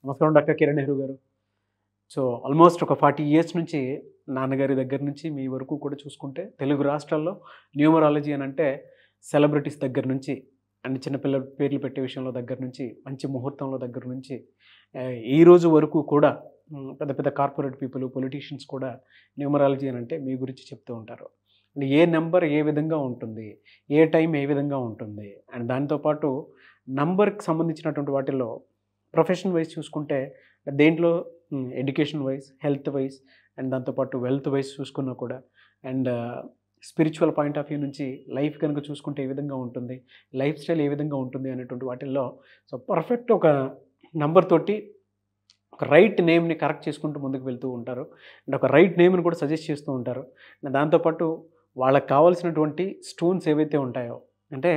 నమస్కారం డాక్టర్ కిరణ్ నెహ్రూ గారు. So almost ఒక 40 ఇయర్స్ నుంచి నాన్నగారి దగ్గర నుంచి మీ వరకు కూడా చూసుకుంటే తెలుగు రాష్ట్రాల్లో న్యూమరాలజీ అని అంటే సెలబ్రిటీస్ దగ్గర నుంచి అండ్ చిన్నపిల్లల పేర్లు పెట్టే విషయంలో దగ్గర నుంచి మంచి ముహూర్తంలో దగ్గర నుంచి ఈ రోజు వరకు కూడా పెద్ద పెద్ద కార్పొరేట్ పీపుల్ పొలిటీషియన్స్ కూడా న్యూమరాలజీ అని అంటే మీ గురించి చెప్తూ ఉంటారు. అండ్ ఏ నెంబర్ ఏ విధంగా ఉంటుంది, ఏ టైం ఏ విధంగా ఉంటుంది, అండ్ దాంతోపాటు నంబర్కి సంబంధించినటువంటి వాటిల్లో ప్రొఫెషన్ వైజ్ చూసుకుంటే దేంట్లో education wise, health wise and దాంతోపాటు వెల్త్ వైజ్ చూసుకున్నా కూడా and spiritual point of view నుంచి లైఫ్ కనుక చూసుకుంటే ఏ విధంగా ఉంటుంది, లైఫ్ స్టైల్ ఏ విధంగా ఉంటుంది అనేటువంటి వాటిల్లో సో పర్ఫెక్ట్ ఒక నంబర్ తోటి ఒక రైట్ నేమ్ని కరెక్ట్ చేసుకుంటూ ముందుకు వెళ్తూ ఉంటారు అండ్ ఒక రైట్ నేమ్ని కూడా సజెస్ట్ చేస్తూ ఉంటారు. దాంతోపాటు వాళ్ళకి కావాల్సినటువంటి స్టోన్స్ ఏవైతే ఉంటాయో అంటే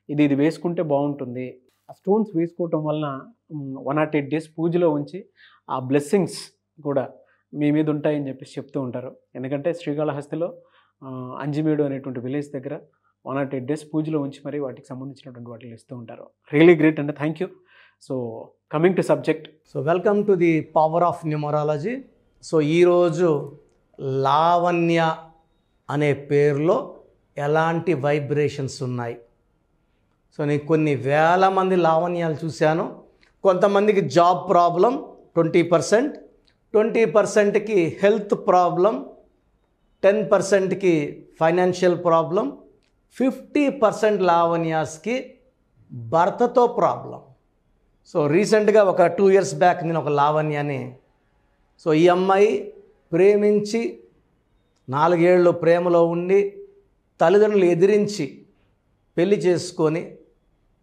ఇది వేసుకుంటే బాగుంటుంది, ఆ స్టోన్స్ వేసుకోవటం వలన 108 days పూజలో ఉంచి ఆ బ్లెస్సింగ్స్ కూడా మీ మీద ఉంటాయని చెప్పేసి చెప్తూ ఉంటారు. ఎందుకంటే శ్రీకాళహస్తిలో అంజిమేడు అనేటువంటి విలేజ్ దగ్గర 108 days పూజలో ఉంచి మరి వాటికి సంబంధించినటువంటి వాటిని ఇస్తూ ఉంటారు. రియలీ గ్రేట్ అండి, thank you. So coming to subject, so welcome to the power of numerology. So ఈరోజు లావణ్య అనే పేరులో ఎలాంటి వైబ్రేషన్స్ ఉన్నాయి. సో నేను కొన్ని వేల మంది లావణ్యాలు చూశాను. కొంతమందికి జాబ్ ప్రాబ్లం 20%, 20%కి హెల్త్ ప్రాబ్లం, 10%కి ఫైనాన్షియల్ ప్రాబ్లం, 50% లావణ్యాస్కి భర్తతో ప్రాబ్లం. సో రీసెంట్గా ఒక 2 years బ్యాక్ నేను ఒక లావణ్యాన్ని, సో ఈ అమ్మాయి ప్రేమించి 4 ఏళ్ళు ప్రేమలో ఉండి తల్లిదండ్రులు ఎదిరించి పెళ్లి చేసుకొని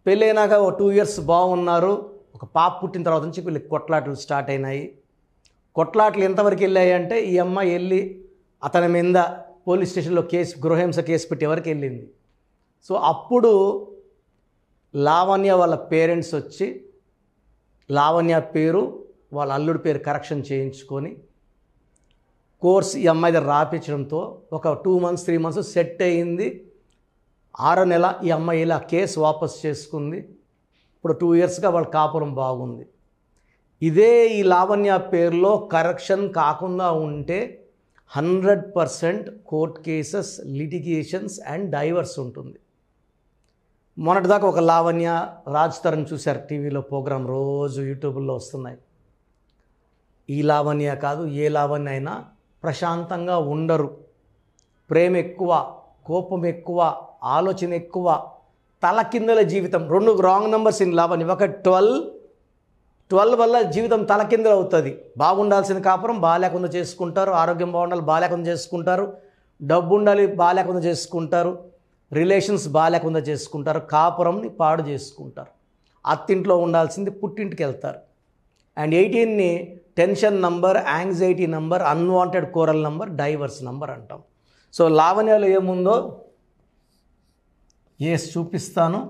పెళ్ళైనాక ఒక 2 years బాగున్నారు. ఒక పాప పుట్టిన తర్వాత నుంచి వీళ్ళకి కొట్లాటలు స్టార్ట్ అయినాయి. కొట్లాటలు ఎంతవరకు వెళ్ళాయి అంటే ఈ అమ్మాయి వెళ్ళి అతని మీద పోలీస్ స్టేషన్లో గృహహింస కేసు పెట్టే వరకు వెళ్ళింది. సో అప్పుడు లావణ్య వాళ్ళ పేరెంట్స్ వచ్చి లావణ్య పేరు వాళ్ళ అల్లుడి పేరు కరెక్షన్ చేయించుకొని కోర్స్ ఈ అమ్మాయి దగ్గర రాపించడంతో ఒక 2 months 3 months సెట్ అయ్యింది. 6వ నెల ఈ అమ్మాయి ఇలా కేసు వాపస్ చేసుకుంది. ఇప్పుడు 2 yearsగా వాళ్ళ కాపురం బాగుంది. ఇదే ఈ లావణ్య పేరులో కరెక్షన్ కాకుండా ఉంటే 100% court cases, litigations and diverse ఉంటుంది. మొన్నటిదాకా ఒక లావణ్య, రాజ్ తరుణ్ చూశారు టీవీలో ప్రోగ్రాం, రోజు యూట్యూబ్లో వస్తున్నాయి. ఈ లావణ్య కాదు, ఏ లావణ్య అయినా ప్రశాంతంగా ఉండరు. ప్రేమ ఎక్కువ, కోపం ఎక్కువ, ఆలోచన ఎక్కువ, తలకిందల జీవితం. 2 రాంగ్ నెంబర్స్ ఇన్ లావణ్య. ఒక 12 వల్ల జీవితం తలకిందలు అవుతుంది. బాగుండాల్సిన కాపురం బాలేకుండా చేసుకుంటారు, ఆరోగ్యం బాగుండాలి బాలేకుండా చేసుకుంటారు, డబ్బు ఉండాలి బాలేకుండా చేసుకుంటారు, రిలేషన్స్ బాలేకుండా చేసుకుంటారు, కాపురంని పాడు చేసుకుంటారు. అత్తింట్లో ఉండాల్సింది పుట్టింటికి వెళ్తారు. అండ్ 18ని tension number, anxiety number, unwanted quarrel number, divorce number అంటాం. సో లావణ్యాలో ఏముందో చూపిస్తాను.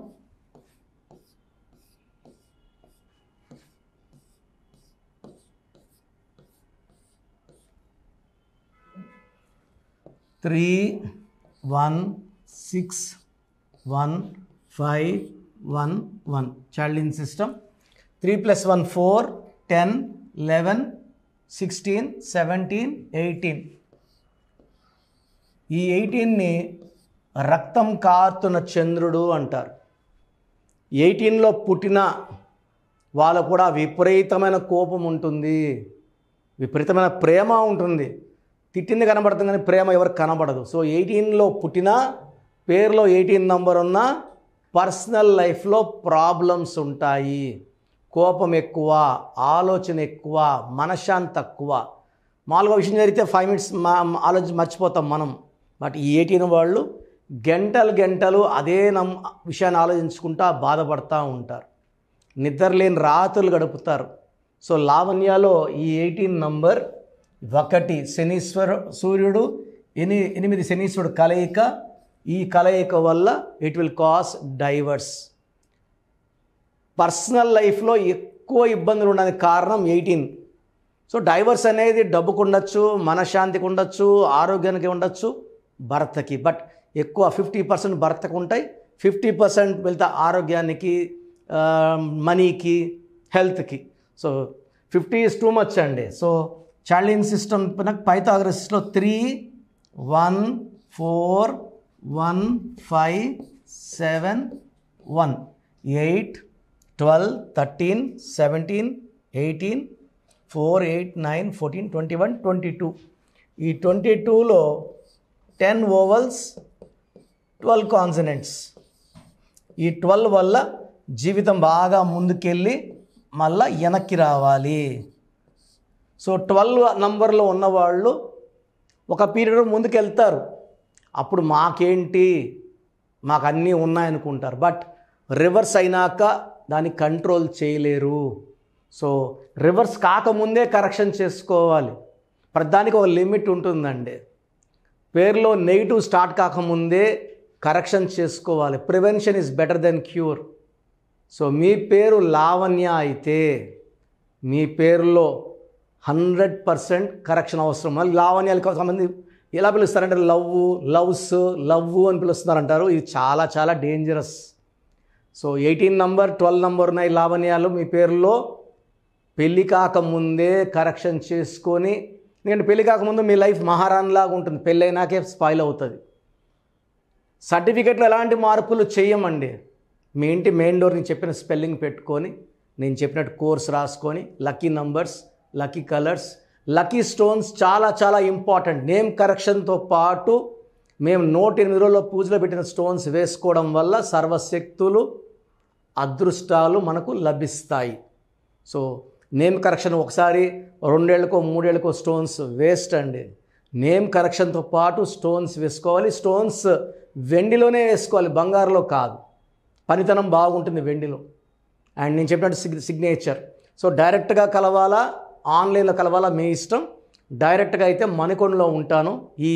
Three 1 6 1 5 1 1 child in system. 3 + 1 4 10 11 16 17 18. ఈ 18ని రక్తం కారుతున్న చంద్రుడు అంటారు. 18లో పుట్టిన వాళ్ళకు కూడా విపరీతమైన కోపం ఉంటుంది, విపరీతమైన ప్రేమ ఉంటుంది. తిట్టింది కనబడుతుంది కానీ ప్రేమ ఎవరికి కనబడదు. సో 18లో పుట్టిన, పేరులో 18 నంబర్ ఉన్న పర్సనల్ లైఫ్లో ప్రాబ్లమ్స్ ఉంటాయి. కోపం ఎక్కువ, ఆలోచన ఎక్కువ, మనశ్శాంతి తక్కువ. మామూలుగా విషయం జరిగితే 5 minutes ఆలోచన మర్చిపోతాం మనం. బట్ ఈ 18 వాళ్ళు గంటలు అదే విషయాన్ని ఆలోచించుకుంటా బాధపడుతూ ఉంటారు, నిద్రలేని రాత్రులు గడుపుతారు. సో లావణ్యలో ఈ 18 నంబర్ 1 సూర్యుడు 8 శనీశ్వరుడు కలయిక. ఈ కలయిక వల్ల it will cause divorce. Personal లైఫ్లో ఎక్కువ ఇబ్బందులు ఉండడానికి కారణం 18. సో డైవర్స్ అనేది డబ్బుకు ఉండొచ్చు, మనశ్శాంతికి ఉండొచ్చు, ఆరోగ్యానికి ఉండొచ్చు, భర్తకి. బట్ ఎక్కువ 50% భర్తకు ఉంటాయి, 50% వెళ్తే ఆరోగ్యానికి, మనీకి, హెల్త్కి. సో 50 ఈజ్ టూ మచ్ అండి. So చార్లిన్ system పైథాగరస్లో 3 1 4 1 5 7 1 8 12 13 17 18 4 8 9 14 21 22. ఈ 22లో 10 ఓవల్స్ 12 కాన్సనెంట్స్. ఈ 12 వల్ల జీవితం బాగా ముందుకెళ్ళి మళ్ళా వెనక్కి రావాలి. సో 12 నంబర్లో ఉన్నవాళ్ళు ఒక పీరియడ్ ముందుకు వెళ్తారు. అప్పుడు మాకేంటి, మాకు అన్నీ ఉన్నాయనుకుంటారు. బట్ రివర్స్ అయినాక దాన్ని కంట్రోల్ చేయలేరు. సో రివర్స్ కాకముందే కరెక్షన్ చేసుకోవాలి. ప్రతిదానికి ఒక లిమిట్ ఉంటుందండి. పేరులో నెగిటివ్ స్టార్ట్ కాకముందే కరెక్షన్ చేసుకోవాలి. Prevention is better than cure. So మీ పేరు లావణ్య అయితే మీ పేరులో 100% కరెక్షన్ అవసరం. లావణ్యాలకు కొంతమంది ఎలా పిలుస్తారంటే లవ్ అని పిలుస్తున్నారంటారు. ఇది చాలా చాలా డేంజరస్. సో 18 నంబర్ 12 నంబర్ ఉన్నాయి లావణ్యాలు మీ పేరులో. పెళ్ళి కాకముందే కరెక్షన్ చేసుకొని, ఎందుకంటే పెళ్ళి కాకముందు మీ లైఫ్ మహారాణిలాగా ఉంటుంది, పెళ్ళైనాకే స్పాయిల్ అవుతుంది. సర్టిఫికెట్లో ఎలాంటి మార్పులు చేయమండి. మీ ఇంటి మెయిన్ డోర్ నేను చెప్పిన స్పెల్లింగ్ పెట్టుకొని, నేను చెప్పినట్టు కోర్స్ రాసుకొని, lucky numbers, lucky colours, lucky stones చాలా చాలా ఇంపార్టెంట్. నేమ్ కరెక్షన్తో పాటు మేము 108 రోజుల్లో పూజలో పెట్టిన స్టోన్స్ వేసుకోవడం వల్ల సర్వశక్తులు, అదృష్టాలు మనకు లభిస్తాయి. సో నేమ్ కరెక్షన్ ఒకసారి 2 ఏళ్ళకో 3 ఏళ్ళకో స్టోన్స్ వేస్ట్ అండి. నేమ్ కరెక్షన్తో పాటు స్టోన్స్ వేసుకోవాలి. స్టోన్స్ వెండిలోనే వేసుకోవాలి, బంగారులో కాదు. పనితనం బాగుంటుంది వెండిలో. అండ్ నేను చెప్పినట్టు సిగ్నేచర్. సో డైరెక్ట్గా కలవాలా, ఆన్లైన్లో కలవాలా మీ ఇష్టం. డైరెక్ట్గా అయితే మణికొండలో ఉంటాను. ఈ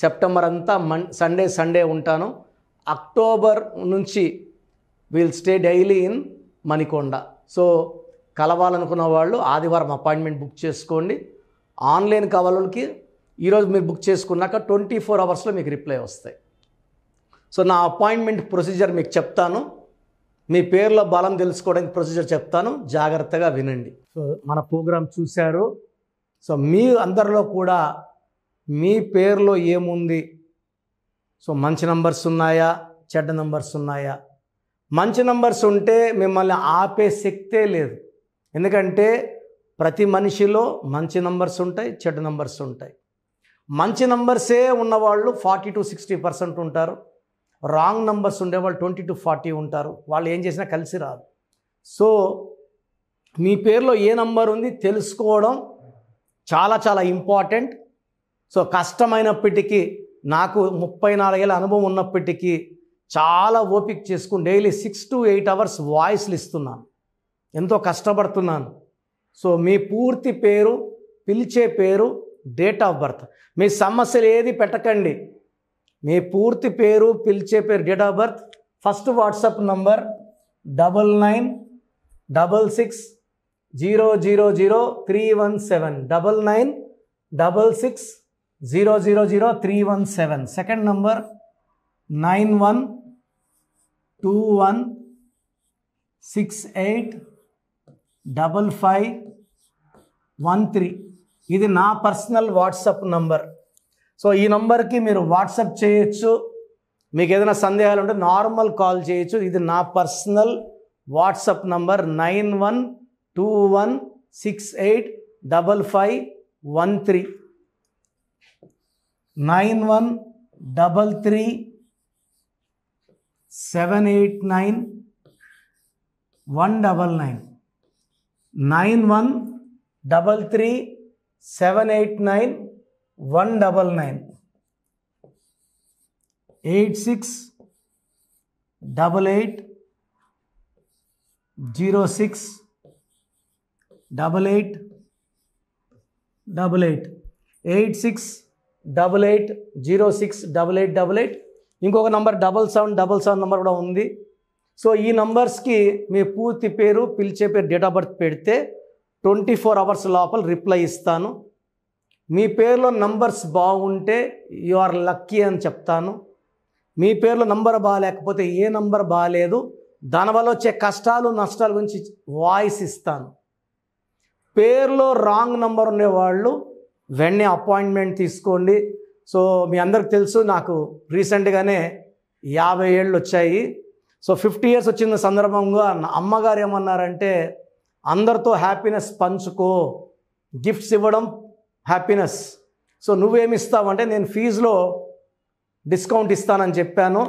సెప్టెంబర్ అంతా సండే ఉంటాను. అక్టోబర్ నుంచి will stay daily in Manikonda. So కలవాలనుకున్న వాళ్ళు ఆదివారం అపాయింట్మెంట్ బుక్ చేసుకోండి. ఆన్లైన్ కావాలకి ఈరోజు మీరు బుక్ చేసుకున్నాక 24 అవర్స్లో మీకు రిప్లై వస్తాయి. సో నా అపాయింట్మెంట్ ప్రొసీజర్ మీకు చెప్తాను. మీ పేరులో బలం తెలుసుకోవడానికి ప్రొసీజర్ చెప్తాను, జాగ్రత్తగా వినండి. సో మన ప్రోగ్రాం చూశారు. సో మీ అందరిలో కూడా మీ పేరులో ఏముంది, సో మంచి నంబర్స్ ఉన్నాయా, చెడ్డ నంబర్స్ ఉన్నాయా? మంచి నంబర్స్ ఉంటే మిమ్మల్ని ఆపే శక్తే లేదు. ఎందుకంటే ప్రతి మనిషిలో మంచి నంబర్స్ ఉంటాయి, చెడ్డ నంబర్స్ ఉంటాయి. మంచి నంబర్సే ఉన్నవాళ్ళు 40 to 60% ఉంటారు. రాంగ్ నంబర్స్ ఉండేవాళ్ళు 20 to 40 ఉంటారు. వాళ్ళు ఏం చేసినా కలిసి రాదు. సో మీ పేరులో ఏ నంబర్ ఉంది తెలుసుకోవడం చాలా చాలా ఇంపార్టెంట్. సో కష్టమైనప్పటికీ, నాకు 34 ఏళ్ళ అనుభవం ఉన్నప్పటికీ చాలా ఓపిక చేసుకుని డైలీ 6 to 8 అవర్స్ వాయిస్లు ఇస్తున్నాను. ఎంతో కష్టపడుతున్నాను. సో మీ పూర్తి పేరు, పిలిచే పేరు, డేట్ ఆఫ్ బర్త్, మీ సమస్యలు ఏది పెట్టకండి. మీ పూర్తి పేరు, పిలిచే పేరు, date of birth, first WhatsApp number 9966000317 9966000317. Second number 9121685513. ఇది నా పర్సనల్ వాట్సాప్ నంబర్. సో ఈ నంబర్కి మీరు వాట్సాప్ చేయొచ్చు. మీకు ఏదైనా సందేహాలు ఉంటే నార్మల్ కాల్ చేయొచ్చు. ఇది నా పర్సనల్ వాట్సాప్ నంబర్ 9121685513 9133789199 9133789199 8688068888 8688068888. ఇంకొక నంబర్ 7777 నంబర్ కూడా ఉంది. సో ఈ నంబర్స్కి మీ పూర్తి పేరు, పిలిచే పేరు, డేట్ ఆఫ్ బర్త్ పెడితే 24 అవర్స్ లోపల రిప్లై ఇస్తాను. మీ పేరులో నంబర్స్ బాగుంటే యు ఆర్ లక్కీ అని చెప్తాను. మీ పేరులో నంబర్ బాగాలేకపోతే ఏ నంబర్ బాగాలేదు, దానివల్ల వచ్చే కష్టాలు నష్టాల గురించి వాయిస్ ఇస్తాను. పేరులో రాంగ్ నంబర్ ఉండేవాళ్ళు వెంటనే అపాయింట్మెంట్ తీసుకోండి. సో మీ అందరికి తెలుసు, నాకు రీసెంట్గానే 50 ఏళ్ళు వచ్చాయి. సో 50 ఇయర్స్ వచ్చిన సందర్భంగా నా అమ్మగారు ఏమన్నారంటే, అందరితో హ్యాపీనెస్ పంచుకో, గిఫ్ట్స్ ఇవ్వడం హ్యాపీనెస్. సో నువ్వేమి ఇస్తావంటే, నేను ఫీజులో డిస్కౌంట్ ఇస్తానని చెప్పాను.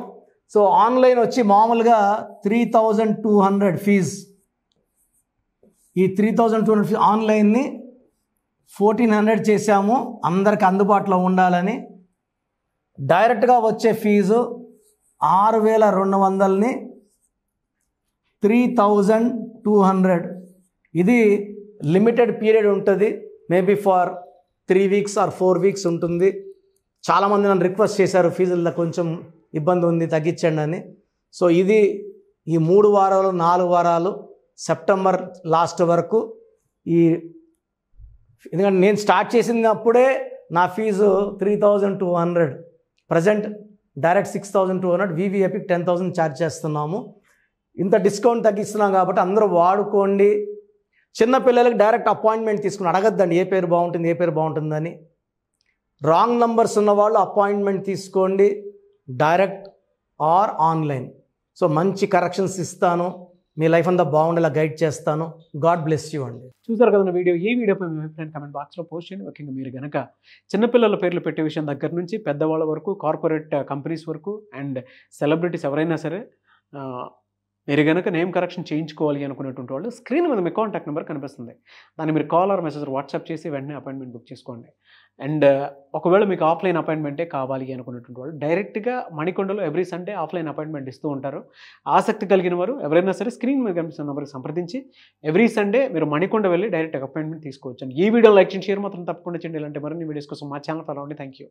సో ఆన్లైన్ వచ్చి మామూలుగా 3200 ఫీజ్. ఈ 3200 ఫీజ్ ఆన్లైన్ని 1400 చేశాము అందరికి అందుబాటులో ఉండాలని. డైరెక్ట్గా వచ్చే ఫీజు 6200ని 3200. ఇది లిమిటెడ్ పీరియడ్ ఉంటుంది, maybe for 3 weeks or 4 weeks ఉంటుంది. చాలామంది నన్ను రిక్వెస్ట్ చేశారు, ఫీజుల్లో కొంచెం ఇబ్బంది ఉంది తగ్గించండి అని. సో ఇది ఈ 3 వారాలు 4 వారాలు సెప్టెంబర్ లాస్ట్ వరకు. ఎందుకంటే నేను స్టార్ట్ చేసినప్పుడే నా fees 3200, present direct 6200, VVIP 10,000 charge చేస్తున్నాము. ఇంత డిస్కౌంట్ తగ్గిస్తున్నాం కాబట్టి అందరూ వాడుకోండి. చిన్నపిల్లలకి డైరెక్ట్ అపాయింట్మెంట్ తీసుకుని అడగద్దండి ఏ పేరు బాగుంటుంది ఏ పేరు బాగుంటుందని. రాంగ్ నంబర్స్ ఉన్నవాళ్ళు అపాయింట్మెంట్ తీసుకోండి, డైరెక్ట్ ఆర్ ఆన్లైన్. సో మంచి కరెక్షన్స్ ఇస్తాను, మీ లైఫ్ అంతా బాగుండేలా గైడ్ చేస్తాను. గాడ్ బ్లెస్ యూ అండి. చూసారు కదా వీడియో. ఈ వీడియోపై మీ అభిప్రాయం కమెంట్ బాక్స్లో పోస్ట్ చేయండి. ముఖ్యంగా మీరు కనుక చిన్నపిల్లల పేర్లు పెట్టే విషయం దగ్గర నుంచి పెద్దవాళ్ళ వరకు, కార్పొరేట్ కంపెనీస్ వరకు అండ్ సెలబ్రిటీస్ ఎవరైనా సరే మీరు కనుక నేమ్ కరెక్షన్ చేయించుకోవాలి అనుకునేటువంటి వాళ్ళు స్క్రీన్ మీద మీ కాంటాక్ట్ నెంబర్ కనిపిస్తుంది. దాన్ని మీరు కాల్ ఆర్ మెసేజ్ వాట్సాప్ చేసి వెంటనే అపాయింట్మెంట్ బుక్ చేసుకోండి. అండ్ ఒకవేళ మీకు ఆఫ్లైన్ అపాయింట్మెంటే కావాలి అనుకునేటువంటి వాళ్ళు డైరెక్ట్గా మణికొండలో ఎవ్రీ సండే ఆఫ్లైన్ అపాయింట్మెంట్ ఇస్తూ ఉంటారు. ఆసక్తి కలిగిన వారు ఎవరైనా సరే స్క్రీన్ మీద కనిపిస్తున్న నెంబర్కి సంప్రదించి ఎవ్రీ సండే మీరు మణికొండ వెళ్ళి డైరెక్ట్ అపాయింట్మెంట్ తీసుకోవచ్చు. ఈ వీడియో లైక్ చేసి షేర్ మాత్రం తప్పకుండా చేయండి. ఇలాంటి మరిన్ని వీడియోస్ కోసం మా ఛానల్ ఫాలో అవ్వండి. Thank you.